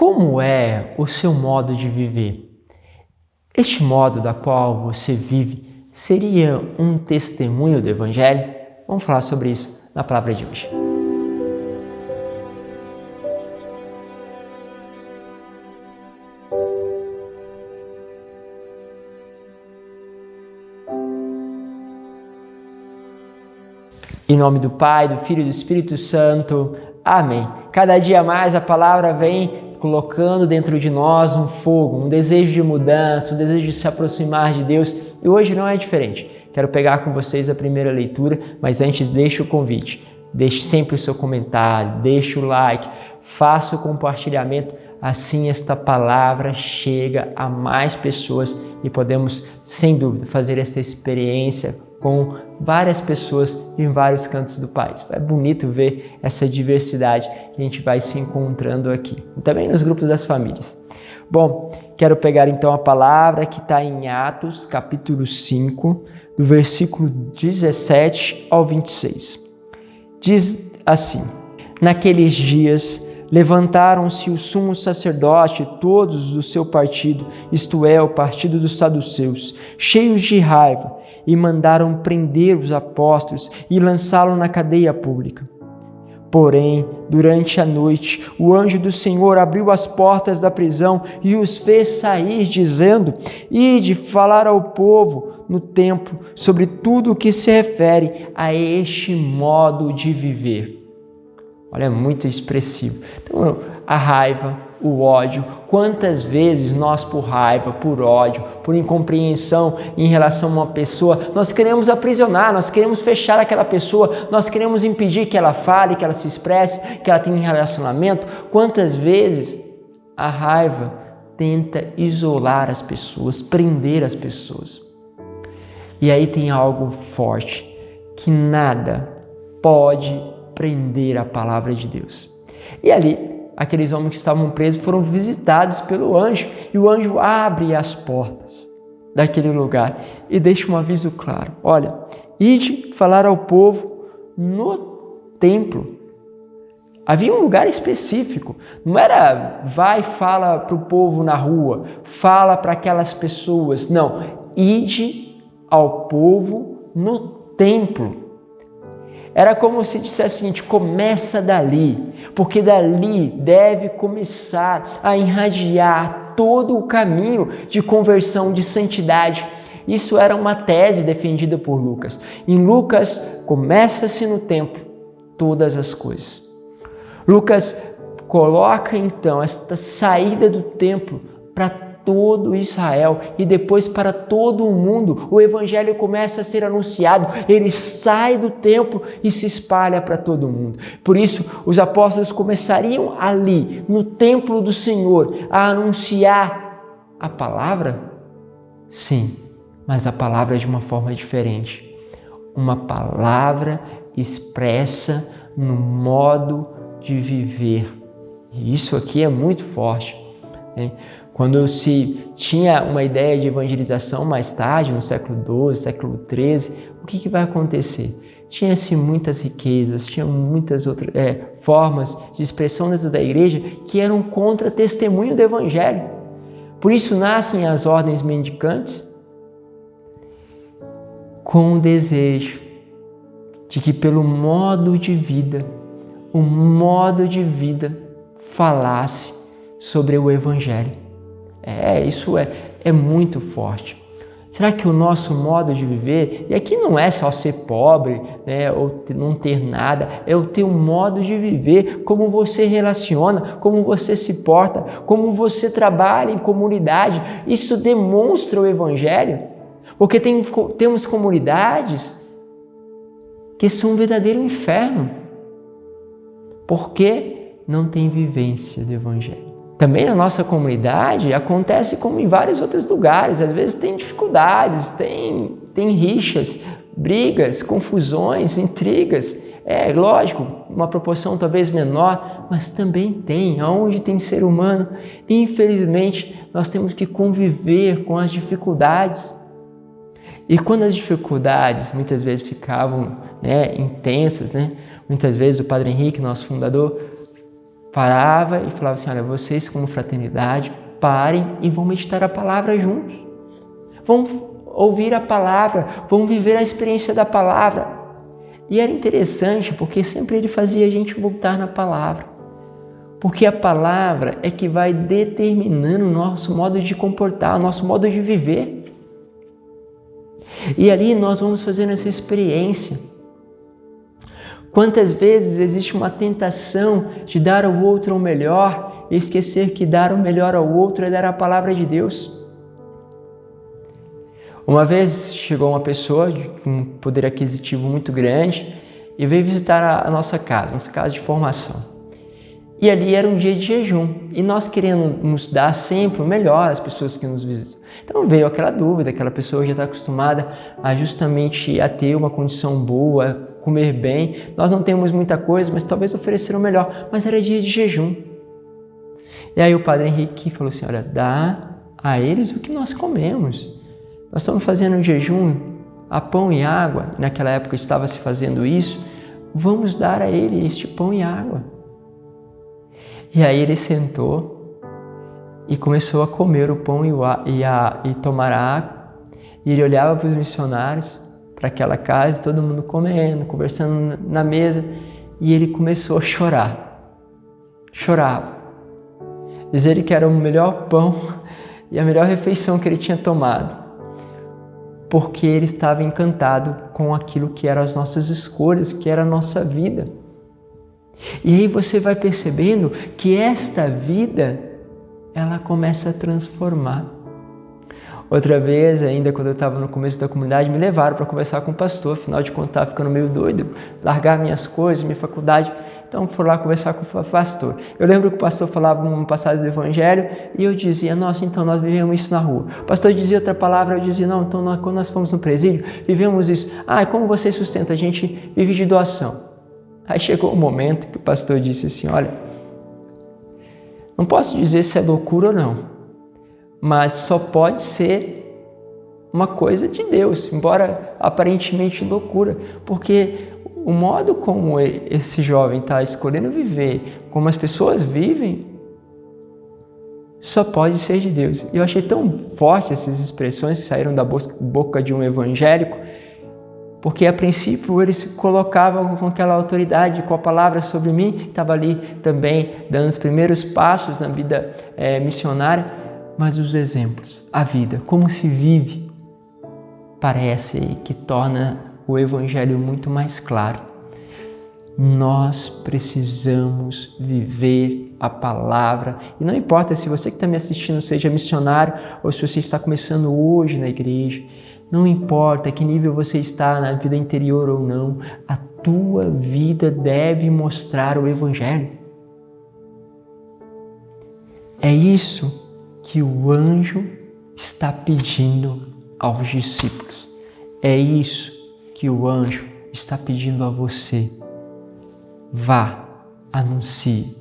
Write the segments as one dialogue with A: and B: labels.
A: como é o seu modo de viver? Este modo da qual você vive seria um testemunho do Evangelho? Vamos falar sobre isso na palavra de hoje. Em nome do Pai, do Filho e do Espírito Santo. Amém. Cada dia mais a palavra vem colocando dentro de nós um fogo, um desejo de mudança, um desejo de se aproximar de Deus. E hoje não é diferente. Quero pegar com vocês a primeira leitura, mas antes deixe o convite. Deixe sempre o seu comentário, deixe o like, faça o compartilhamento. Assim esta palavra chega a mais pessoas e podemos, sem dúvida, fazer essa experiência com várias pessoas em vários cantos do país. É bonito ver essa diversidade que a gente vai se encontrando aqui. E também nos grupos das famílias. Bom, quero pegar então a palavra que está em Atos, capítulo 5, do versículo 17 ao 26. Diz assim: naqueles dias levantaram-se o sumo sacerdote e todos do seu partido, isto é, o partido dos saduceus, cheios de raiva, e mandaram prender os apóstolos e lançá-los na cadeia pública. Porém, durante a noite, o anjo do Senhor abriu as portas da prisão e os fez sair, dizendo: ide falar ao povo no templo sobre tudo o que se refere a este modo de viver. Olha, é muito expressivo. Então, a raiva, o ódio, quantas vezes nós por raiva, por ódio, por incompreensão em relação a uma pessoa, nós queremos aprisionar, nós queremos fechar aquela pessoa, nós queremos impedir que ela fale, que ela se expresse, que ela tenha um relacionamento. Quantas vezes a raiva tenta isolar as pessoas, prender as pessoas. E aí tem algo forte, que nada pode prender a palavra de Deus. E ali, aqueles homens que estavam presos foram visitados pelo anjo, e o anjo abre as portas daquele lugar e deixa um aviso claro: olha, ide falar ao povo no templo. Havia um lugar específico, não era vai e fala para o povo na rua, fala para aquelas pessoas, não, ide ao povo no templo. Era como se dissesse o seguinte: começa dali, porque dali deve começar a irradiar todo o caminho de conversão, de santidade. Isso era uma tese defendida por Lucas. Em Lucas, começa-se no templo todas as coisas. Lucas coloca então esta saída do templo para todo Israel e depois para todo o mundo. O evangelho começa a ser anunciado, ele sai do templo e se espalha para todo o mundo. Por isso, os apóstolos começariam ali, no templo do Senhor, a anunciar a palavra? Sim, mas a palavra de uma forma diferente. Uma palavra expressa no modo de viver. E isso aqui é muito forte, né? Quando se tinha uma ideia de evangelização mais tarde, no século XII, século XIII, o que vai acontecer? Tinha-se muitas riquezas, tinha muitas outras formas de expressão dentro da igreja que eram contra testemunho do evangelho. Por isso nascem as ordens mendicantes com o desejo de que pelo modo de vida, o modo de vida falasse sobre o evangelho. Isso é muito forte. Será que o nosso modo de viver, e aqui não é só ser pobre, né, ou não ter nada, é o teu modo de viver, como você relaciona, como você se porta, como você trabalha em comunidade. Isso demonstra o evangelho, porque temos comunidades que são um verdadeiro inferno, porque não tem vivência do evangelho. Também na nossa comunidade acontece como em vários outros lugares. Às vezes tem dificuldades, tem rixas, brigas, confusões, intrigas. É lógico, uma proporção talvez menor, mas também tem. Onde tem ser humano, infelizmente, nós temos que conviver com as dificuldades. E quando as dificuldades muitas vezes ficavam intensas, muitas vezes o Padre Henrique, nosso fundador, parava e falava assim, olha, vocês como fraternidade, parem e vão meditar a palavra juntos. Vão ouvir a palavra, vão viver a experiência da palavra. E era interessante porque sempre ele fazia a gente voltar na palavra. Porque a palavra é que vai determinando o nosso modo de comportar, o nosso modo de viver. E ali nós vamos fazendo essa experiência. Quantas vezes existe uma tentação de dar ao outro o melhor e esquecer que dar o melhor ao outro é dar a palavra de Deus. Uma vez chegou uma pessoa com um poder aquisitivo muito grande e veio visitar a nossa casa de formação. E ali era um dia de jejum e nós queremos nos dar sempre o melhor às pessoas que nos visitam. Então veio aquela dúvida, aquela pessoa já está acostumada justamente a ter uma condição boa, comer bem. Nós não temos muita coisa, mas talvez oferecer o melhor. Mas era dia de jejum. E aí o Padre Henrique falou assim, olha, dá a eles o que nós comemos. Nós estamos fazendo um jejum a pão e água. Naquela época estava se fazendo isso. Vamos dar a ele este pão e água. E aí ele sentou e começou a comer o pão e tomar a água. E ele olhava para os missionários, para aquela casa, todo mundo comendo, conversando na mesa, e ele começou a chorar. Chorava. Dizer que era o melhor pão e a melhor refeição que ele tinha tomado, porque ele estava encantado com aquilo que eram as nossas escolhas, que era a nossa vida. E aí você vai percebendo que esta vida, ela começa a transformar. Outra vez, ainda quando eu estava no começo da comunidade, me levaram para conversar com o pastor, afinal de contas estava ficando meio doido, largar minhas coisas, minha faculdade, então fui lá conversar com o pastor. Eu lembro que o pastor falava uma passagem do Evangelho e eu dizia, nossa, então nós vivemos isso na rua. O pastor dizia outra palavra, eu dizia, não, então quando nós fomos no presídio, vivemos isso. Ah, como você sustenta? A gente vive de doação. Aí chegou um momento que o pastor disse assim, olha, não posso dizer se é loucura ou não, mas só pode ser uma coisa de Deus, embora aparentemente loucura, porque o modo como esse jovem está escolhendo viver, como as pessoas vivem, só pode ser de Deus. E eu achei tão forte essas expressões que saíram da boca de um evangélico, porque a princípio ele se colocava com aquela autoridade, com a palavra sobre mim, estava ali também dando os primeiros passos na vida missionária, mas os exemplos, a vida, como se vive, parece que torna o Evangelho muito mais claro. Nós precisamos viver a palavra. E não importa se você que está me assistindo seja missionário ou se você está começando hoje na igreja, não importa que nível você está na vida interior ou não, a tua vida deve mostrar o Evangelho. É isso que o anjo está pedindo aos discípulos. É isso que o anjo está pedindo a você. Vá, anuncie.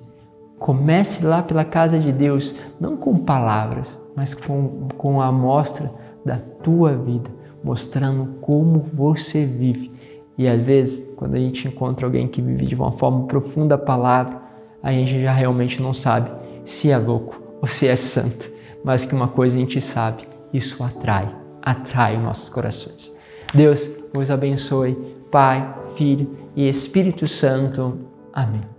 A: Comece lá pela casa de Deus, não com palavras, mas com a amostra da tua vida, mostrando como você vive. E às vezes, quando a gente encontra alguém que vive de uma forma profunda a palavra, a gente já realmente não sabe se é louco ou se é santo. Mas que uma coisa a gente sabe, isso atrai os nossos corações. Deus vos abençoe, Pai, Filho e Espírito Santo. Amém.